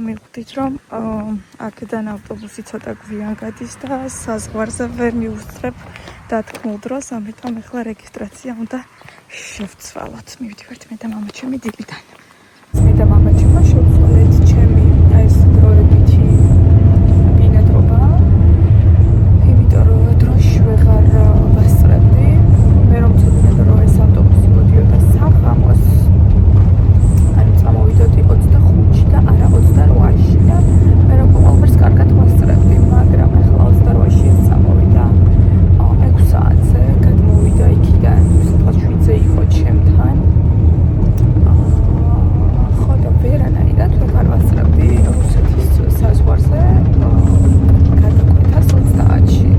მივხვდით, რომ აქედან ავტობუსი ცოტა გვიან გადის და საზღვარზე ვერ მივუსწრებ დათქმულ დროს, ამიტომ ახლა რეგისტრაცია უნდა შევცვალოთ. მივდივართ მე და მამაჩემი დილიდან. მე და მამაჩემმა შევცვალეთ ჩემი ეს დროებითი ბინადრობა, იმიტომ რომ დროში ვეღარ ვასწრებდი. მე რომ ცოდნე რომ ეს ავტობუსი მოდიოდა საღამოს, ანუ წამოვიდოდი 25-ში და არა 28-ში და მე რომ ყოველთვის კარგად ვასწრებდი, მაგრამ ახლა 28-ში წამოვიდა 6 საათზე, გადმოვიდა იქიდან, სოფელ 7-ზე იყო ჩემთან. ხო და ვერანაირად ვეღარ ვასწრებდი რუსეთის საზღვარზე გადაკვეთას 30-ში.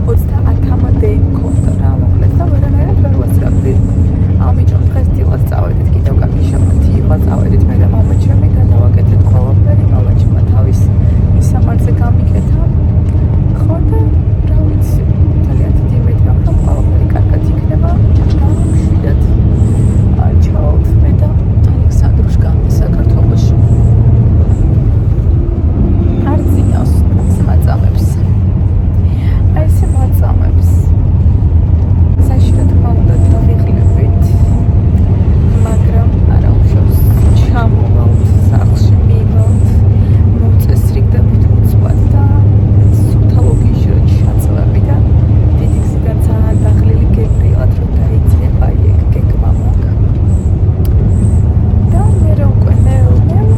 30-მდე მქონდა რა, მოკლედ და ვერანაირად ვერ ვასწრებდი. ამიტომ დღეს დილას წავედით, კიდევ კარგი შემოთი იყო, წავედით მე და მამაჩემი, გადავაკეთეთ ყველაფერი, მამაჩემმა თავის მისამართზე გამიკეთა. ხო და რა ვიცი, ძალიან დიდი იმედი მაქვს, რომ ყველაფერი კარგად იქნება და მშვიდად ჩავალთ მე და ალექსანდრუშკა საქართველოში. არ წინავს, მაწამებს. აი ესე მაწამებს. საშირო თქმა უნდა დავიღლებით, მაგრამ არა უშავს ჩამოვალთ სახლში, მივალთ, მოწესრიგდებით უცბად და სუფთალოგიაში რომ ჩაწვევები და დიდი გზიდან ძალიან დაღლილი გებრიელად რომ დაიწყება ეგ გეგმა მაქვს. და მე რომ უკვე ნელ-ნელ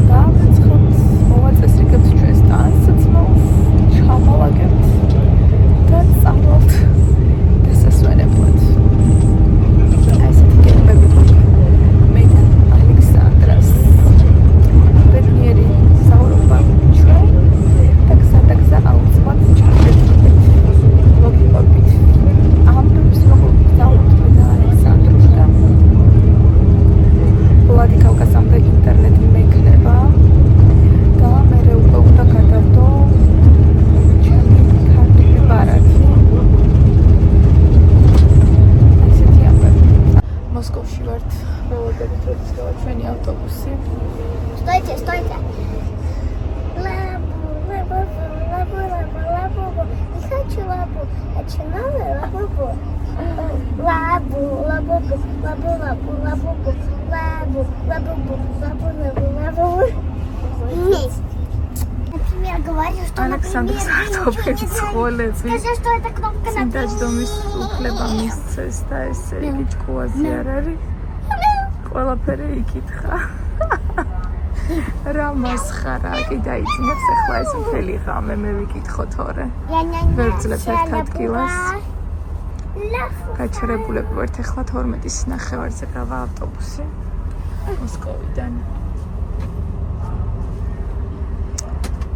დავაცხოთ, მოვაწესრიგებთ ჩვენს ტანსაცმელს, ჩამოვაგებთ და წავალთ დასასვენებლად. აი ესეთი გეგმები გვაქვს მე და ალექსანდრას. ბედნიერი საუბრობა ჩვენ და გზა აუცილებლად ჩაგერთვით. მოგიყვებით. ამბებს როგორ დავთ მე და ალექსანდრუშკა. ვლადიკავკაზამდე ინტერნეტი მექნება და მერე უკვე უნდა გადავდო ჩემი ქართული ბარათი. ესეთი ამბები. მოსკოვში ვართ, ველოდებით როდის გავა ჩვენი ავტობუსი. Стойте, стойте. Лабу, лабу, лабу, лабу, лабу. Не хочу лабу. Хочу новую лабу. Лабу, лабу, лабу, лабу, лабу. Лабу, лабу, лабу, лабу, лабу. Например, говорю, что, ალექსანდრას например, ავტობუსი ცხოველები Скажи, что это кнопка на სიმდაჯდომის უფლება მისცეს და ესე იგი ჭკუაზე არ არის. ყველაფერი იკითხა. რა მასხარა, კი დაიძინებს ახლა ეს მთელი ღამე მე ვიკითხო თორე. ვერ ვძლებ ერთ ადგილას. გაჩერებულები ვართ ახლა 12-ის ნახევარზე გავა ავტობუსი მოსკოვიდან.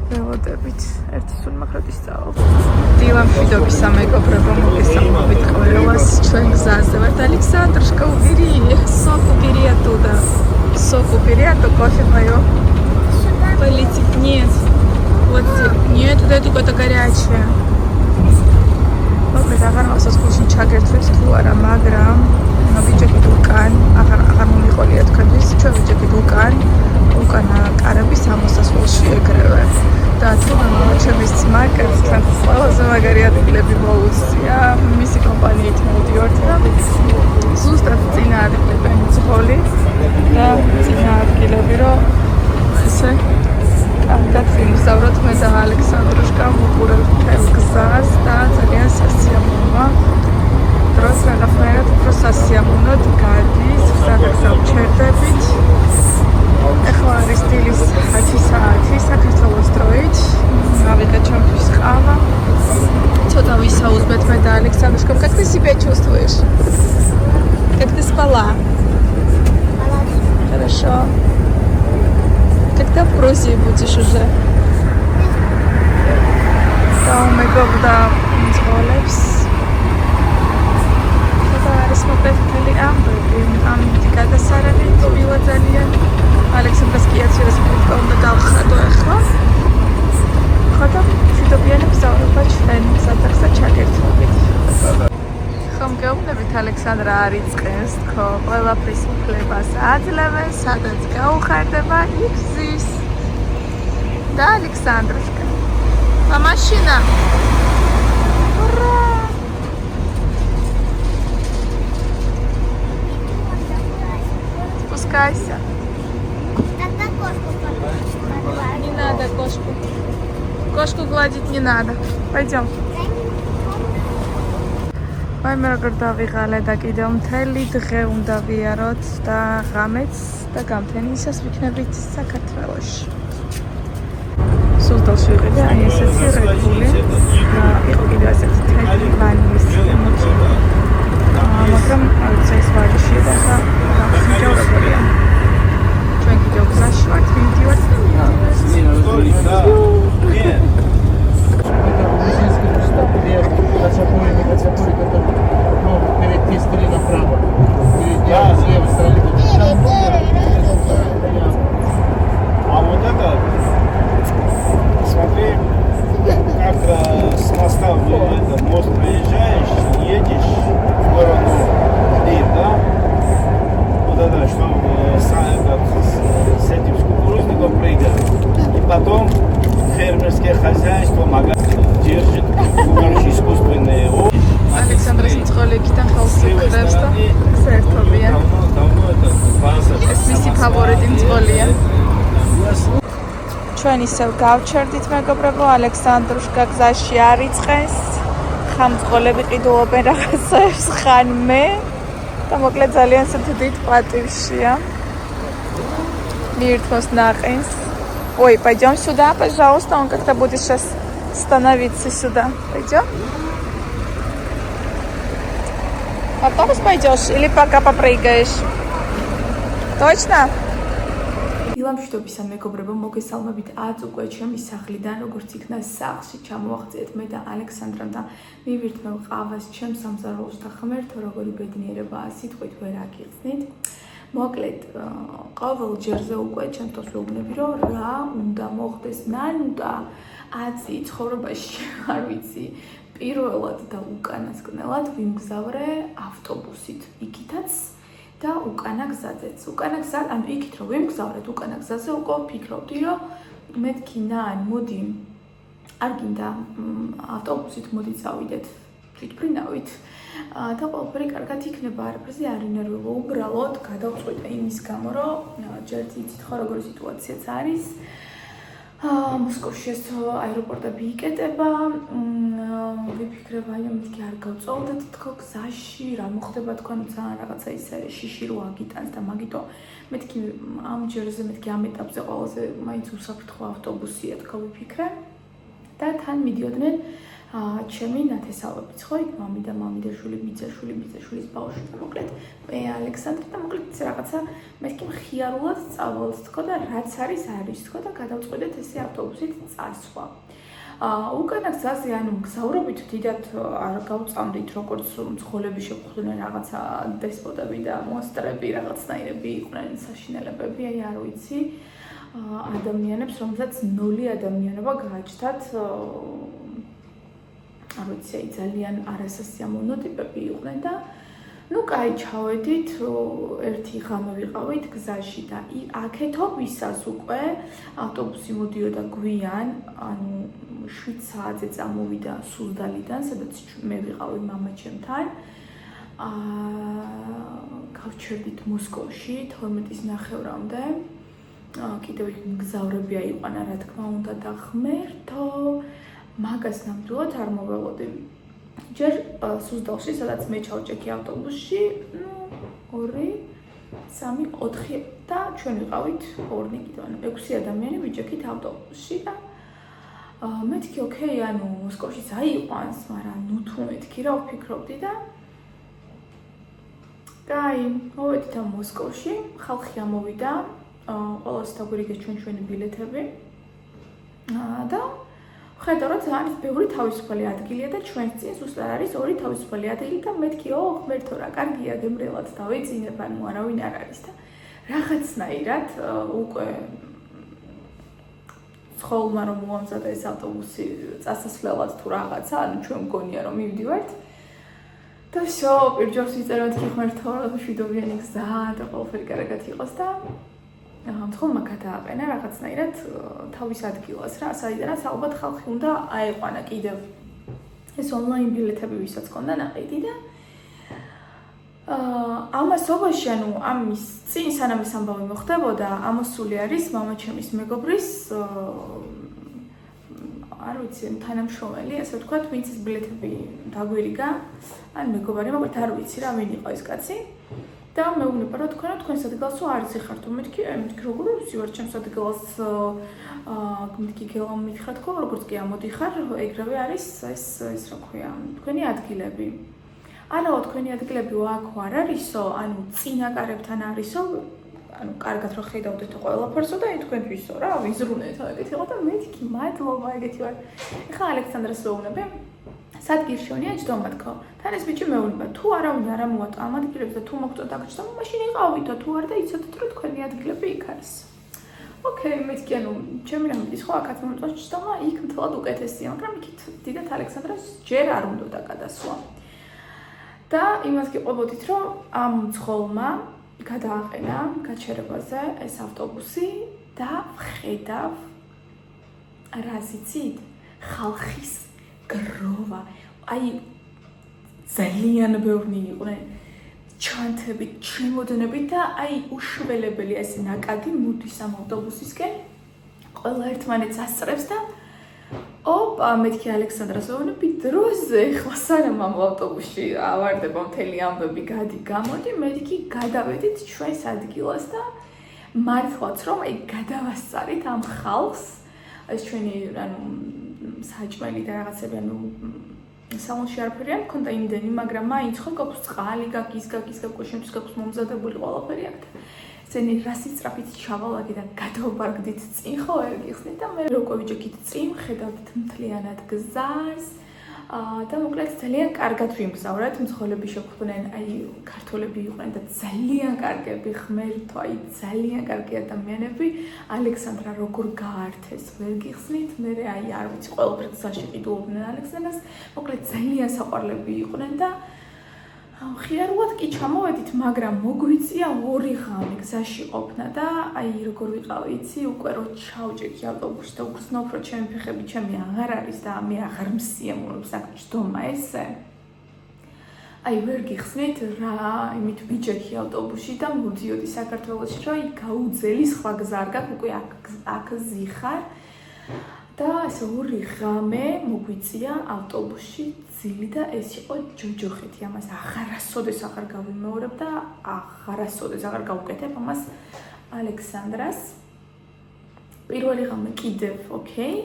ველოდებით ერთი სულ მახროდის წავალ. დილამშვიდობის სამეგობრებო, მოგესალმებით ყველას. ჩვენ გზაზე варთ. Александрушка, убери, сок убери оттуда. Сок убери, а то кофе мое полетит. Нет, вот нет, вот это какое-то горячее. მოკლედ აღარ მახსოვს სკოლში ჩაგერთვით თუ არა, მაგრამ ვიჯექით უკან, აღარ მომიყოლია თქვენთვის, ჩვენ ვიჯექით უკან კარების ამოსასვლელში ეგრევე. და თუ ჩემის ძმა კეთთან ყველაზე მაგარი ადგილები მოუწია, მისი კომპანიით მოვდივართ და ზუსტად წინა ადგილები ძღოლი და წინა ადგილები, რომ ესე კარგად ვიმსავროთ მე და ალექსანდრუშკა ვუყურებთ მთელ გზას და ძალიან სასიამოვნოა. დროს რაღაცნაირად უფრო სასიამოვნოდ გადის, გზა ვჩერდებით. ახლა არის დილის 10 საათი საქართველოს დროით. ავიღე ჩემთვის ყავა. ცოტა ვისაუბრეთ მე და ალექსანდრушка. Как ты себя чувствуешь? Как ты спала? Хорошо. Когда в Грузии будешь уже? და მეგობრდა ძღოლებს. და არის მოკლედ მთელი ამბები. ამით გადასარევი თბილა ძალიან. ალექსანდრას კი აცილესპირიტკა უნდა გავხატო ახლა. ხოდა მშვიდობიანი მგზავრობა ჩვენ სათავსა ჩაგერთვებით. ხომ გეუბნებით ალექსანდრას ალექსანდრა არ იწყებს თქო, ყველაფრის უფლებას აძლევენ, სადაც გაუხარდება იქ ზის. და ალექსანდრუშკა. მამაშინა. ура! Спускайся. Тогда кошку погладь. Не надо кошку. Кошку гладить не надо. Пойдем. Vai მე როგორ დავიღალე და კიდევ მთელი დღე უნდა ვიაროთ და ღამეც და გამთენისას ვიქნებით საქართველოში. სულთალში ვიყიდე აი ესეთი რეგული. იყო კიდევ ესეთი თეთრი ვანილის მოცი. მაგრამ ეს ვარიში და გამჯავრებულია. ჩვენ კიდევ გზაში ვართ, მივდივართ და Перейти направо. Перейти с левой стороны. А вот это, смотри, как с моста этот мост проезжаешь, едешь в сторону Лид, да? Вот это, что с этим кукурузником прыгать. И потом фермерское хозяйство держит искусственные овощи. ალექსანდრას მწოლი იქიდან ხელს უყრებს და საერთობია. ეს მისი ფავორიტი მწოლია. ჩვენ ისევ გავჩერდით მეგობრებო, ალექსანდრუშკა გზაში არ იწყეს. ხან მწოლები ყიდულობენ რაღაცებს, ხან მე და მოკლედ ძალიან დიდ პატივშია. Миртвос нахренс. Ой, пойдем сюда, пожалуйста, он как-то будет сейчас становиться сюда. Пойдем? Автобус пойдешь или пока попрыгаешь? Точно? ილამშვიდობისა მეგობრებო, მოგესალმებით აც უკვე ჩემი სახლიდან, როგორც იქნა სახლში ჩამოვაღწიეთ მე და ალექსანდრამ და მივირთმევ ყავას ჩემ სამზარეულოს და ღმერთო როგორი ბედნიერებაა სიტყვით ვერ აგიხსნით. მოკლედ, ყოველ ჯერზე უკვე ჩემთვის ვეუბნები, რომ რა უნდა მოხდეს, ნანუტა აცი ცხოვრებაში არ ვიცი. პირველად და უკანასკნელად ვიმგზავრე ავტობუსით იქითაც და უკანა გზაზეც. უკანა გზა, ანუ იქით რომ ვიმგზავრეთ უკანა გზაზე, უკვე ვფიქრობდი, რომ მეთქი ნან, მოდი არ გინდა ავტობუსით მოდი წავიდეთ თვითმფრინავით და ყველაფერი კარგად იქნება, არაფერზე არ ინერვიულო. უბრალოდ გადავწყვიტე იმის გამო, რომ ჯერ იცით ხო როგორი სიტუაციაც არის. მოსკოვში ეს აეროპორტები იკეტება, ვიფიქრებ, აი მეთქი არ გავწოვდეთ თქო გზაში, რა მოხდება თქვენ ძალიან რაღაცა ისე შიში რო აგიტანს და მაგიტო მეთქი ამ ჯერზე მეთქი ამ ეტაპზე ყველაზე მაინც უსაფრთხო ავტობუსია თქო ვიფიქრე და თან მიდიოდნენ ჩემი ნათესავებიც ხო იქ მამი და შვილი, ბიძაშვილის ბავშვი და მოკლედ მე ალექსანდრე და მოკლედ რაღაცა მეთქი მხიარულად წავალთ თქო და რაც არის თქო და გადავწყვეტეთ ესე ავტობუსით წასვლა. უკანა გზაზე ანუ მგზავრობით დიდად არ გავწამდით როგორც მძღოლები შეხვდნენ რაღაცა დესპოტები და მონსტრები რაღაცნაირები იყვნენ საშინელებები აი არ ვიცი ადამიანებს რომელსაც ნოლი ადამიანობა გააჩნდათ არ ვიცი აი ძალიან არასასიამოვნო ტიპები იყვნენ და ну კაი ჩავედით ერთი ღამე ვიყავით გზაში და აქეთობისას უკვე ავტობუსი მოდიოდა გვიან ანუ 7 საათზე წამოვიდა სუზდალიდან სადაც მე ვიყავი მამა ჩემთან გავჩერდით მოსკოვში 12-ის ნახევრამდე კიდევ მგზავრები აიყვანა რა თქმა უნდა და ღმერთო მაგას ნამდვილად არ მოველოდი ჯერ სუზდალში სადაც მე ჩავჭექი ავტობუსში 2 3 4 და ჩვენ ვიყავით ორნი კიდევ ანუ 6 ადამიანი ვიჭექით ავტობუსში და მეთქი ოკეი ანუ მოსკოვში აიყვანს მაგრამ ნუ თუ მეთქი რა ვფიქრობდი და კაი მოვედით ამ მოსკოვში ხალხი ამოვიდა ყველას დაგვირიგეს ჩვენი ბილეთები და ხედავ რომ ძალიან ბევრი თავისუფალი ადგილია და ჩვენს წინ ზუსტად არის 2 თავისუფალი ადგილი და მეთქი ღმერთო რა კარგია გემრიელად დავეძინებ ანუ არავინ არ არის და რაღაცნაირად უკვე ხოლმე რომ მომზადა ეს ავტობუსი წასასვლელად თუ რაღაცა ანუ ჩვენ მგონია რომ მივდივართ და შო პირჯობს ვიწერო მეთქი ღმერთო რა შვიდობიანი გზა და ყველაფერი კარგად იყოს და თხოვნმა გადააყენა რაღაცნაირად თავის ადგილას რა საიდანაც ალბათ ხალხი უნდა აეყვანა კიდევ ეს ონლაინ ბილეთები ვისაც ჰქონდა ნაყიდი და ამასობაში ანუ ამის წინ სანამ ეს ამბავი მოხდებოდა ამოსული არის მამაჩემის მეგობრის არ ვიცი თანამშრომელი ასე ვთქვათ ვინც ეს ბილეთები დაგვირიგა ან მეგობარი მაგრამ არ ვიცი რა ვინ იყო ეს კაცი და მეუბნება რომ თქვენ სადგალსო არ იხართ მეთქი როგორ ვსივარ ჩემს სადგალს მეთქი გელამ მითხრათ ხო როგორც კი ამოდიხარ ეგრევე არის ეს რა ქვია თქვენი ადგილები არა თქვენი ადგილები აქ არ არისო ანუ წინაკარებთან არისო ანუ კარგად რო ხედავდეთ ყველაფერსო და თქვენთვისო რა ვიზრუნეთ ეგეთი იყო და მეთქი მადლობა ეგეთი ვარ ეხლა ალექსანდრას ვეუბნები სად გირშონია ჯდომატკო თან ეს ბიჭი მეუბნება თუ არავინ არ ამოატა ამ ადგილებს და თუ მოგწონთ აქ მაშინ იყავითო თუ არ და იცოდეთ რომ თქვენი ადგილები იქ არის ოკეი მეთქი ანუ ჩემი რამის ხო აქაც მომწონს ჯდომა იქ მთლად უკეთესია მაგრამ იქით დიდათ ალექსანდრას ჯერ არ უნდა გადასვლა და იმას გიყვებოდით რომ ამ მძღოლმა გადააყენა გაჩერებაზე ეს ავტობუსი და ვხედავ რას იცით ხალხის გროვა აი ძალიან ბევრი იყვნენ ჩანთებით ჩემოდნებით და აი უშველებელი ეს ნაკადი მოდის ამ ავტობუსისკენ ყველა ერთმანეთს ასწრებს და ოპა მეთქი ალექსანდრას ვეუბნები დროზე ხლა სანამ ამ ავტობუსში ავარდება მთელი ამბები გამოდი მეთქი გადავედით ჩვენს ადგილას და მართლაც რომ აი გადავასწარით ამ ხალხს ეს ჩვენი ანუ საჭმელი და რაღაცები ანუ სალონში არაფერი არ მქონდა იმდენი მაგრამ მაინც ხო გაქვს წყალი გაგის შემთხვევით გაქვს მომზადებული ყველაფერი აქ და ზენი რასი სწრაფით ჩავალაგე და გადავბარგდით წინ ხო ვერ გიხსნით და მე როგორ ვიჯექით წინ ხედავთ მთლიანად გზას და მოკლედ ძალიან კარგად ვიმგზავრეთ მძღოლები შეხვდნენ აი ქართველები იყვნენ და ძალიან კარგები ღმერთო აი ძალიან კარგი ადამიანები ალექსანდრა როგორ გაართეს ვერ გიხსნით მე აი არ ვიცი ყველაფერი გზაში ყიდულობდნენ ალექსანდრას მოკლედ ძალიან საყვარლები იყვნენ და ხიარულად კი ჩამოვედით, მაგრამ მოგვიწია 2 ღამე გზაში ყოფნა და აი როგორ ვიყავი, იცი, უკვე რო ჩავჭიქი ავტობუსში და უგრძნობ რომ ჩემი ფეხები ჩემი აღარ არის და მე აღარ მსიამოვნებს აქ ჯდომა ესე. აი ვერ გიხსნით რა, იმით ვიჭექი ავტობუსში და მოდიოდი საქართველოში, რომ აი გაუძელი სხვა გზა არ გაქვს, უკვე აქ ზიხარ. და ეს 2 ღამე მოგვიწია ავტობუსში ძილი და ეს იყო ჯოჯოხეთი ამას აღარასოდეს აღარ გავიმეორებ და აღარასოდეს აღარ გავუკეთებ ამას ალექსანდრას პირველი ღამე კიდევ ოკეი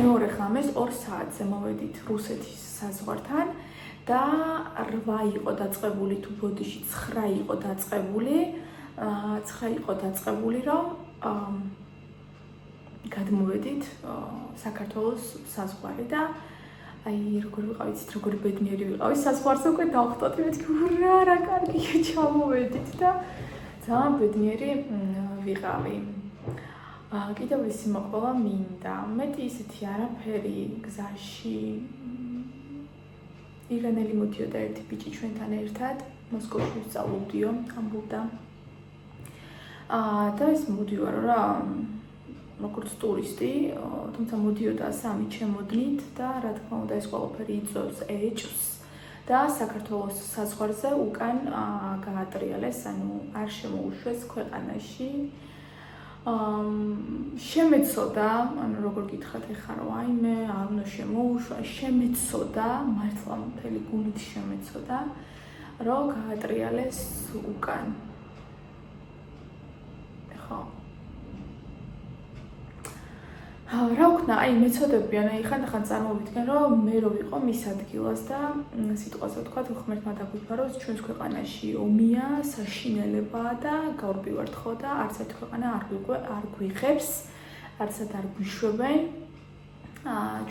მეორე ღამეს 2 საათზე მოვედით რუსეთის საზღვართან და 8 იყო დაწყებული თუ ბოდიში 9 იყო დაწყებული რომ გადმოვედით საქართველოს საზღვარი და აი როგორ ვიყავით როგორ ბედნიერი ვიყავი საზღვარზე უკვე დავხვდით მეთქი ურა რა კარგია ჩამოვედით და ძალიან ბედნიერი ვიყავი კიდევ ისე მოყოლა მინდა მეტი ისეთი არაფერი გზაში ირანელი მოდიოდა ერთი ბიჭი ჩვენთან ერთად მოსკოვში ვსწავლობდიო ამბობდა და ეს მოდიოდა რა როგორც ტურისტი, თუმცა მოდიოდა 3 ჩემოდნით და რა თქმა უნდა ეს ყველაფერი იწვევს ეჭვს და საქართველოს საზღვარზე უკან გაატრიალეს, ანუ არ შემოუშვეს ქვეყანაში. შემეცოდა, ანუ როგორ გითხრათ ეხლა რომ აიმე არ უნდა შემოუშვა, შემეცოდა, მართლა მთელი გულით შემეცოდა, რომ გაატრიალეს უკან. ხო რა ვქნა, აი მეცოდებიან, აი ხანდახან წარმოვიდგენ, რომ მე რო ვიყო მის ადგილას და სიტყვაზე ვთქვათ, ღმერთმა დაგვიფაროს ჩვენს ქვეყანაში ომია, საშინელებაა და გავრბივართ ხო და არც ერთ ქვეყანა არ გვიღებს, არცად არ გვიშვებენ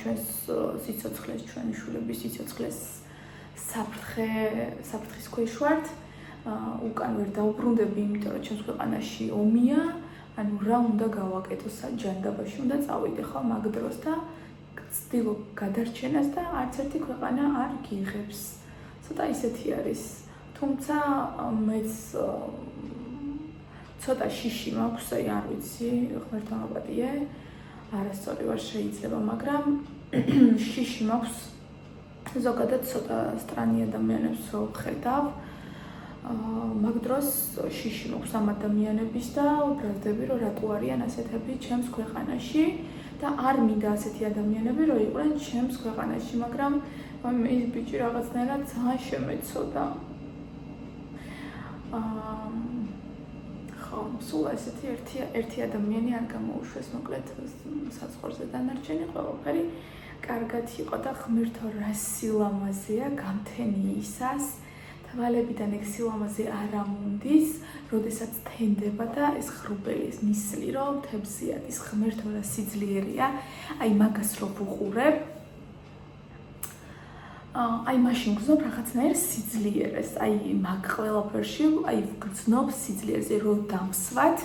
ჩვენს სიცოცხლეს, ჩვენი შვილების სიცოცხლეს საფრთხის ქვეშ ვართ, უკან ვერ დავბრუნდები, იმიტომ რომ ჩვენს ქვეყანაში ომია ანუ რა უნდა გავაკეთო საჯანდაბაში უნდა წავიდე ხო მაგ დროს და ვცდილობ გადარჩენას და არც ერთი ქვეყანა არ გიღებს ცოტა ისეთი არის. თუმცა მეც ცოტა შიში მაქვს, აი არ ვიცი, ღმერთთან აპატიე. არასწორი ვარ შეიძლება, მაგრამ შიში მაქვს. ზოგადად ცოტა სტრანი ადამიანებს ვხედავ. მაგ დროს შიში მაქვს ამ ადამიანების და ვბრალდები, რომ რატო არიან ასეთები ჩემს ქვეყანაში და არ მინდა ასეთი ადამიანები რომ იყვნენ ჩემს ქვეყანაში, მაგრამ ის ბიჭი რაღაცნაირად ძალიან შემეცოდა. ხო, სულ ესეთი ერთი ადამიანი არ გამოუშვეს, მოკლედ საწყორზე დანარჩენი ყველაფერი კარგად იყო და ღმერთო რა სილამაზეა გამთენი ისას თვალებიდან ეგ სილამაზე არ ამუნდის, როდესაც თენდება და ეს ხრუბელი ეს ნისლი რომ თებზია ის ღმერთო რა სიძლიერია, აი მაგას რო ვუყურებ აი მაშინ გზნობ რაღაცნაირ სიძლიერეს, აი მაგ ყველაფერში, აი გზნობ სიძლიერეს, რომ დამსვათ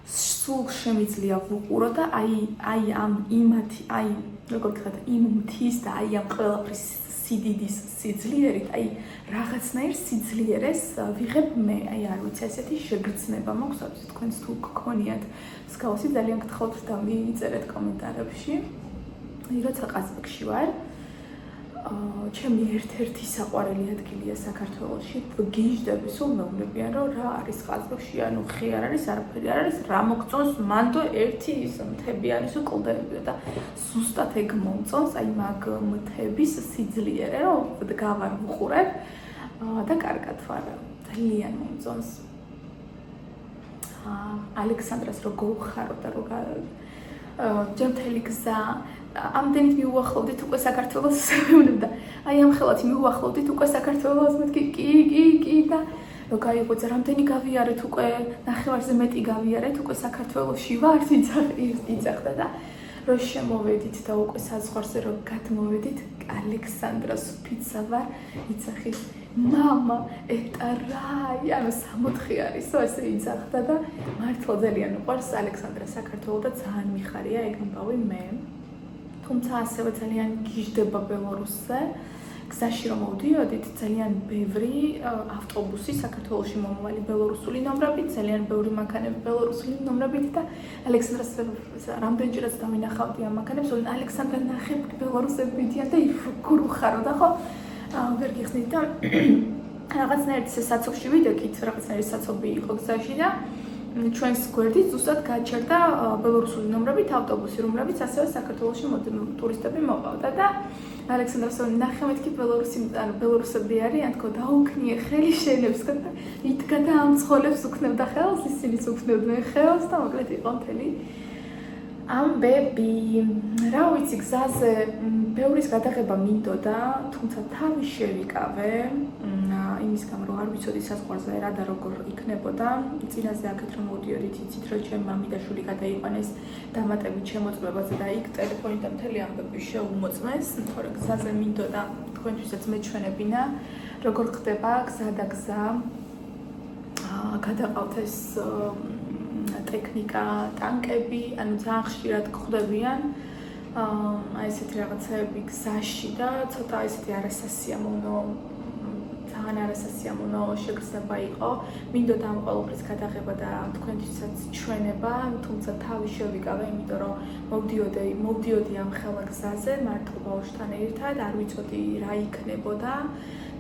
სულ შემიძლია ვუყურო და აი ამ იმათი, აი როგორ ვთქვათ, იმ მთის და აი ამ ყველაფრის სიდიდის სიძლიერით, აი რაღაცნაირ სიძლიერეს ვიღებ მე, აი არ ვიცი, ესეთი შეგრძნება მაქვს, არის თქვენს თუ გქონიათ მსგავსი, ძალიან გთხოვთ და მიწერეთ კომენტარებში. აი როცა ყაზბეგში ვარ, ჩემი ერთ-ერთი საყვარელი ადგილია საქართველოში, გიჟდები სულ მეუბნებიან, რომ რა არის ყაზბეგში, ანუ ხე არ არის, არაფერი არ არის, რა მოგწონს, მანდო ერთი ის მთები არის კლდეები და ზუსტად ეგ მომწონს, აი მაგ მთების სიძლიერე, რომ დგავარ ვუყურებ და კარგად ვარ, ძალიან მომწონს. ალექსანდრას რო გოვხარო და რო ჯემთელი გზა ამდენით მიუახლოვდით უკვე საქართველოს მეუბნებდა. აი ამ ხელით მიუახლოვდით უკვე საქართველოს, მეთქი კი და რო გაიღვიძა რამდენი გავიარეთ უკვე, ნახევარზე მეტი გავიარეთ უკვე საქართველოში ვართ, იცახდა და რო შემოვედით და უკვე საზღვარზე რო გადმოვედით, ალექსანდრას ფიცა ვარ, იცახის მამა, ეტარაი, ანუ 60 არისო, ესე იცახდა და მართლა ძალიან უყვარს ალექსანდრა საქართველო და ძალიან მიხარია ეგ ამბავი მე. თუმცა ასევე ძალიან გიჟდება ბელორუსზე. გზაში რომ მოვდიოდით, ძალიან ბევრი ავტობუსი საქართველოში მომავალი ბელორუსული ნომრებით, ძალიან ბევრი მანქანები ბელორუსული ნომრებით და ალექსანდრას რამდენჯერაც დავინახავდი ამ მანქანებს, რომ ალექსანდრა ნახე ბელორუსებიდან და იგურუხარო და ხო ვერ გიხსნით და რაღაცნაირად საცობში ვიდექით, რაღაცნაირი საცობი იყო გზაში და ჩვენს გვერდით ზუსტად გაჩერდა ბელორუსული ნომრებით ავტობუსი, რომლებიც ასევე საქართველოში ტურისტები მოყავდა და ალექსანდრას ნახე მეთქი ბელორუსები არიან, თქო დაუქნიე ხელი შენებს და იდგა და ამ ცხოლებს უქნევდა ხელს, ისინიც უქნევდნენ ხელს და მოკლედ იყო მთელი ამბები. რა ვიცი, გზაზე ბევრის გადაღება მინდოდა, თუმცა თავი შევიკავე იმის გამო, რომ არ ვიცოდი საზღვარზე რა და როგორ იქნებოდა. წინაზე აქეთ რომ მოვდიოდით, იცით რომ ჩემ მამიდაშვილი გადაიყვანეს დამატებით შემოწმებაზე და იქ ტელეფონით და მთელი ამბები შეუმოწმეს, თორემ გზაზე მინდოდა თქვენთვისაც მეჩვენებინა, როგორ ხდება გზა და გზა. გადაყავთ ეს ტექნიკა, ტანკები, ანუ ძალიან ხშირად გვხვდებიან აი ესეთი რაღაცები გზაში და ცოტა ესეთი არასასიამოვნო ძალიან არასასიამოვნო შეგრძნება იყო. მინდოდა ამ ყველაფრის გადაღება და თქვენთვისაც ჩვენება, თუმცა თავი შევიკავე, იმიტომ რომ მოვდიოდი ამ ხელა გზაზე მარტო ბავშვთან ერთად, არ ვიცოდი რა იქნებოდა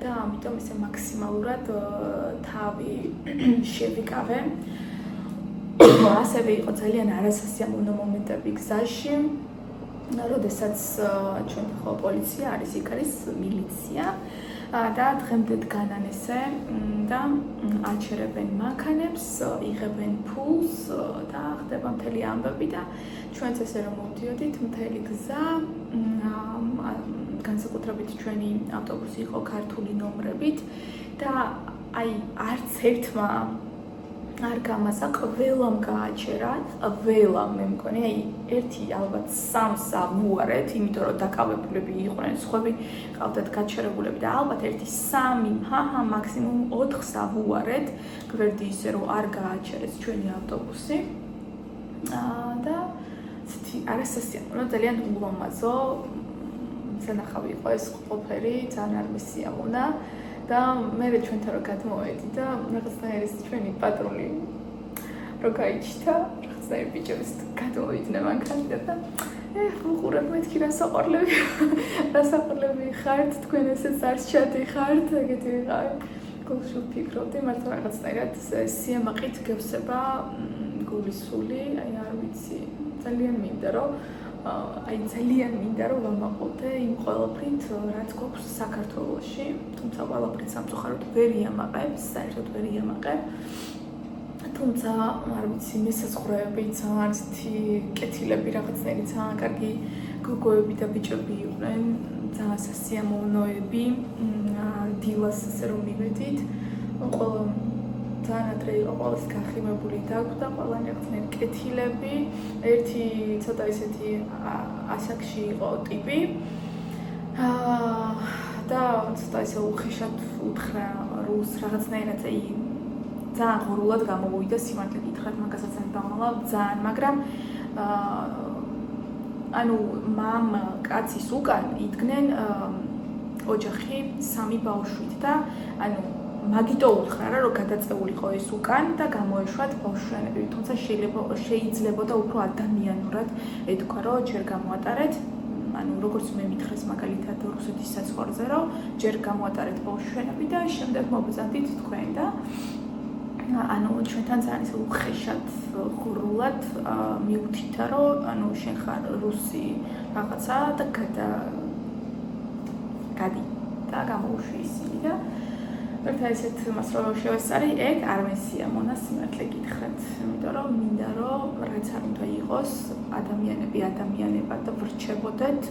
და ამიტომ ესე მაქსიმალურად თავი შევიკავე. ასევე იყო ძალიან არასასიამოვნო მომენტები გზაში, როდესაც ჩვენ ხო პოლიცია არის, იქ არის მილიცია და დღემდე დგანან ესე და აჩერებენ მანქანებს, იღებენ ფულს და ხდება მთელი ამბები და ჩვენც ესე რომ მოვდიოდით, მთელი გზა განსაკუთრებით ჩვენი ავტობუსი იყო ქართული ნომრებით და აი არც ერთმა არ გამასა, ყველამ გააჩერა, ყველამ მე მგონი, აი ერთი ალბათ 3-ს ავუარეთ, იმიტომ რომ დაკავებულები იყვნენ, სხვები ყავდათ გაჩერებულები და ალბათ ერთი 3, მაქსიმუმ 4-ს ავუარეთ, გვერდი ისე რომ არ გააჩერეს ჩვენი ავტობუსი. და ცეთი არასასიამოვნო, ძალიან ულამაზო სანახავი იყო ეს ყველაფერი, ძალიან არ მესიამონა და მე ჩვენთან რო გადმოვედი და რაღაცნაირი ჩვენი პატრული რო გაიჩნდა, რაღაცნაირი ბიჭების გადმოვიდნენ მანქანიდან და უყურებ მეთქი რასაყურლები ხართ, თქვენ ესეც არ შედიხართ, ეგეთი ვიყავი. გულში ვფიქრობდი, მართლა რაღაცნაირად სიამაყით გევსება გულისული, აი არ ვიცი, ძალიან მინდა რომ ვამაყობდე იმ ყველაფრით, რაც გვაქვს საქართველოში, თუმცა ყველაფრით სამწუხაროდ ვერ იამაყებ, საერთოდ ვერ იამაყებ. თუმცა არ ვიცი, მესაზღვრეები ძალიან ცეთი კეთილები რაღაცნაირი ძალიან კარგი გოგოები და ბიჭები იყვნენ, ძალიან სასიამოვნოები, დილას ასე რომ მივედით, ყველა ძალიან ადრე იყო ყველას გახიმებული დაგვდა, ყველანი რაღაცნაირი კეთილები, ერთი ცოტა ისეთი ასაკში იყო ტიპი და ცოტა ისე უხეშად უთხრა რუსს რაღაცნაირად ძალიან ღრულად გამოვიდა სიმართლე გითხრათ, მაგასაც არ დავამალავ ძალიან, მაგრამ ანუ მამ კაცის უკან იდგნენ ოჯახი 3 ბავშვით და ანუ მაგიტო უთხრა რომ გადაწეულიყო ეს უკან და გამოეშვათ ბავშვიანები, თუმცა შეიძლებოდა უფრო ადამიანურად ეთქვა რომ ჯერ გამოატარეთ, ანუ როგორც მე მითხრეს მაგალითად რუსეთის საზღვარზე რომ ჯერ გამოატარეთ ბავშვიანები და შემდეგ მობრძანდით თქვენ და ანუ ჩვენთან ძალიან ისე უხეშად ღრულად მივთითა რომ ანუ შენ ხარ რუსი რაღაცა და გადი და გამოუშვი ისინი და ერთ ესეთ მას რომ შევესწარი, ეგ არ მესიამონა სიმართლე გითხრათ, იმიტომ რომ მინდა რომ რაც არ უნდა იყოს ადამიანები ადამიანებად და ვრჩებოდეთ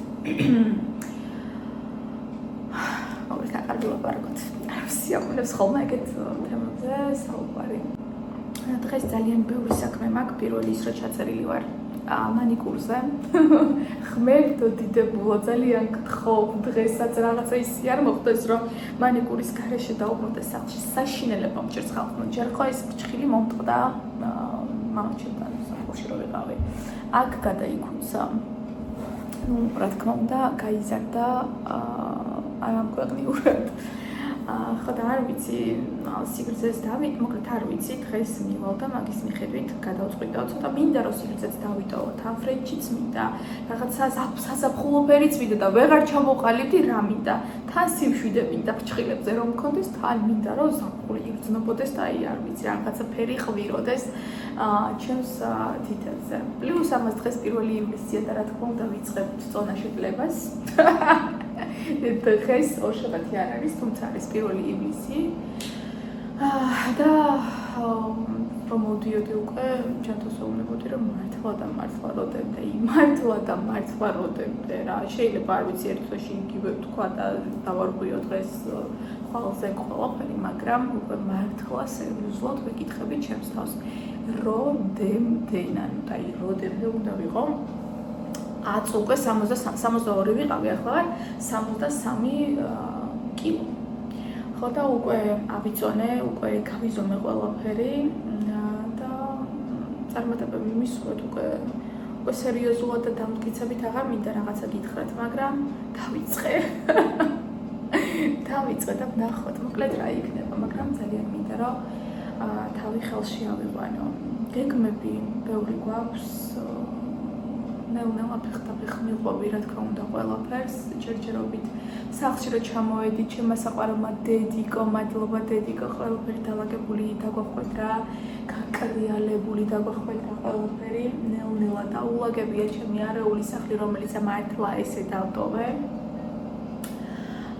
მოგეთ აკარგი ლაპარაკოთ. არ მესიამონებს ხოლმე ეგეთ თემებზე საუბარი. დღეს ძალიან ბევრი საქმე მაქვს, პირველი ის რომ ჩაწერილი ვარ მანიკურზე. ხმებდო დიდებულო, ძალიან გთხოვ, დღესაც რაღაცა ისი არ მოხდეს, რომ მანიკურის გარეშე დაუბრუნდეს სახლში. საშინელება მჭირს ხალხმა. ჯერ ხო ეს ფრჩხილი მომტყდა მამაჩემთან სახლში რო ვიყავი. აქ გადაიქუცა. ნუ რა თქმა უნდა, გაიზარდა არამკვეყნიურად. ხო და არ ვიცი, სიგრძეს დავით, მოკლედ არ ვიცი, დღეს მივალდა მაგის მიხედვით გადავწყვიტე, ცოტა მინდა რომ სიგრძეც დავიტოვო, თანფრენჩიც მინდა, რაღაცა საზაფხულო ფერიც მინდა და ვეღარ ჩამოყალიბდი რა მინდა. თან სიმშვიდე მინდა ფრჩხილებზე რომ მქონდეს, თან მინდა რომ ზაფხული იგრძნობოდეს და აი არ ვიცი, რაღაცა ფერი ღვიროდეს ჩემს თითებზე. პლუს ამას დღეს 1 ივლისია და რა თქმა უნდა ვიწყებთ წონაშეტლებას. დღეს ორშაბათი არ არის, თუმცა არის 1 ივლისი და რომ მოვდიოდი უკვე ჩემთვის ვეუბნებოდი რომ მართლა და მართლა როდემდე, მართლა და მართლა როდემდე რა შეიძლება არ ვიცი ერთ თვეში იგივე თქვა და დავარღვიო დღეს ყველაზე ყველაფერი, მაგრამ უკვე მართლა სერიოზულად ვეკითხები ჩემს თავს როდემდე, ანუ აი როდემდე უნდა ვიყო 10 უკვე 62 ვიყავი, ახლა ვარ 63 კილო. ხო და უკვე ავიწონე, უკვე გავიზომე ყველაფერი და წარმატებები მისურვეთ უკვე სერიოზულად და დამტკიცებით აღარ მინდა რაღაცა გითხრათ, მაგრამ დავიწყე. დავიწყე და ვნახოთ, მოკლედ რა იქნება, მაგრამ ძალიან მინდა რომ თავი ხელში ავიყვანო. გეგმები ბევრი გვაქვს. ნელა ფეხმიყვები რა თქმა უნდა ყველაფერს ჯერჯერობით სახლში რო ჩამოვედი ჩემმა საყვარელმა დედიკო, მადლობა დედიკო, ყველაფერი დალაგებული დაგვახვეთ რა, გაკრიალებული დაგვახვეთ რა ყველაფერი, ნელა დაულაგებია ჩემი არეული სახლი, რომელიც მართლა ესე დავტოვე.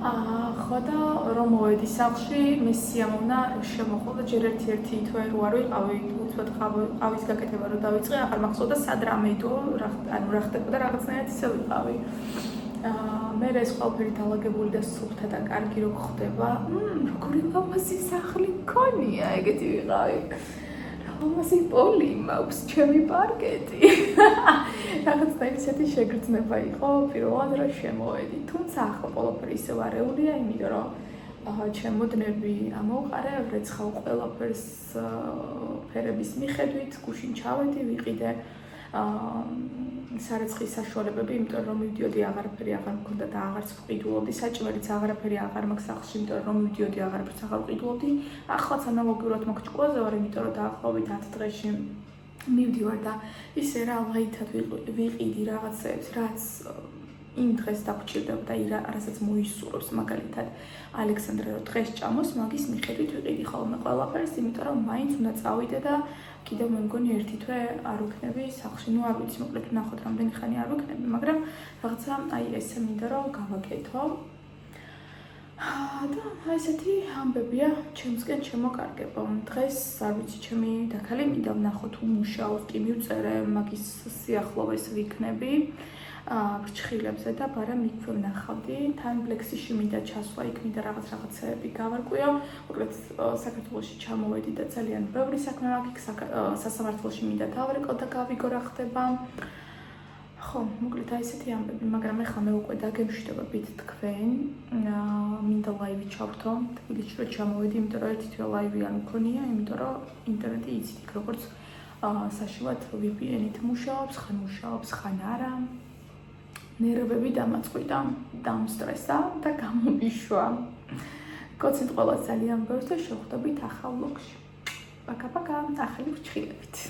ხო და რომ მოვედი სახლში, მე სიამოვნა რომ შემოხვალა ჯერ ერთი თვე რო არ ვიყავი, უცბად ყავის გაკეთება რო დავიწყე, აღარ მახსოვდა სად რამეიდო, ანუ რა ხდებოდა რაღაცნაირად ისე ვიყავი. მე ეს ყველაფერი დალაგებული და სუფთა და კარგი რო ხდება, როგორი ლამაზი სახლი მქონია, ეგეთი ვიყავი. ლამაზი პოლი მაქვს, ჩემი პარკეტი. რაღაცნაირი ისეთი შეგრძნება იყო პირველად რა შემოვედი. თუმცა ახლა ყველაფერი ისევ არეულია, იმიტომ რომ ჩემოდნები ამოვყარე, ვრეცხავ ყველაფერს ფერების მიხედვით, გუშინ ჩავედი, ვიყიდე სარეცხის საშუალებები, იმიტომ რომ მივდიოდი აღარაფერი აღარ მქონდა და აღარც ვყიდულობდი, საჭმელიც აღარაფერი აღარ მაქვს სახლში, იმიტომ რომ მივდიოდი აღარაფერს აღარ ვყიდულობდი. ახლაც ანალოგიურად მოგჭკუაზე ვარ, იმიტომ რომ დაახლოებით 10 დღეში მივდივარ და ისე რა ლაითად ვიყიდი რაღაცებს, რაც იმ დღეს დაგჭირდებოდა, რასაც მოისურვებს, მაგალითად ალექსანდრე რო დღეს ჭამოს, მაგის მიხედვით ვიყიდი ხოლმე ყველაფერს, იმიტომ რომ მაინც უნდა წავიდე და კიდევ მე მგონი ერთი თვე არ ვიქნები სახლში. ნუ არ ვიცი, მოკლედ ვნახოთ რამდენი ხანი არ ვიქნები, მაგრამ რაღაცა აი ესე მინდა რომ გავაკეთო. და აი ესეთი ამბებია ჩემსკენ შემოკარგება. დღეს არ ვიცი, ჩემი დაქალი მინდა ვნახოთ უმუშაოს, კი მივწერე მაგის სიახლოვეს ვიქნები. ბრჩხილებზე და ბარამ იქვე ვნახავდი. თან ბლექსიში მინდა ჩასვლა, იქ მინდა რაღაცეები გავარკვიო. მოკლედ საქართველოში ჩამოვედი და ძალიან ბევრი საქმე მაქვს. სასამართლოში მინდა დავრეკო და გავიგო რა ხდება. ხო, მოკლედ აი ესეთი ამბები, მაგრამ ეხლა მე უკვე დაგემშვიდობებით თქვენ. მინდა ლაივი ჩავრთო. თბილისში რო ჩამოვედი, იმიტომ რომ ერთი თვე ლაივი არ მქონია, იმიტომ რომ ინტერნეტი იცით იქ როგორც საშუალოდ VPN-ით მუშაობს, ხან მუშაობს, ხან არა. ნერვები დამაწყვიტა, დამსტრესა და გამომიშვა. გოცით ყველას ძალიან ბევრს და შევხვდებით ახალ ვლოგში. პაკა-პაკა, ახალი ვრჩხილებით.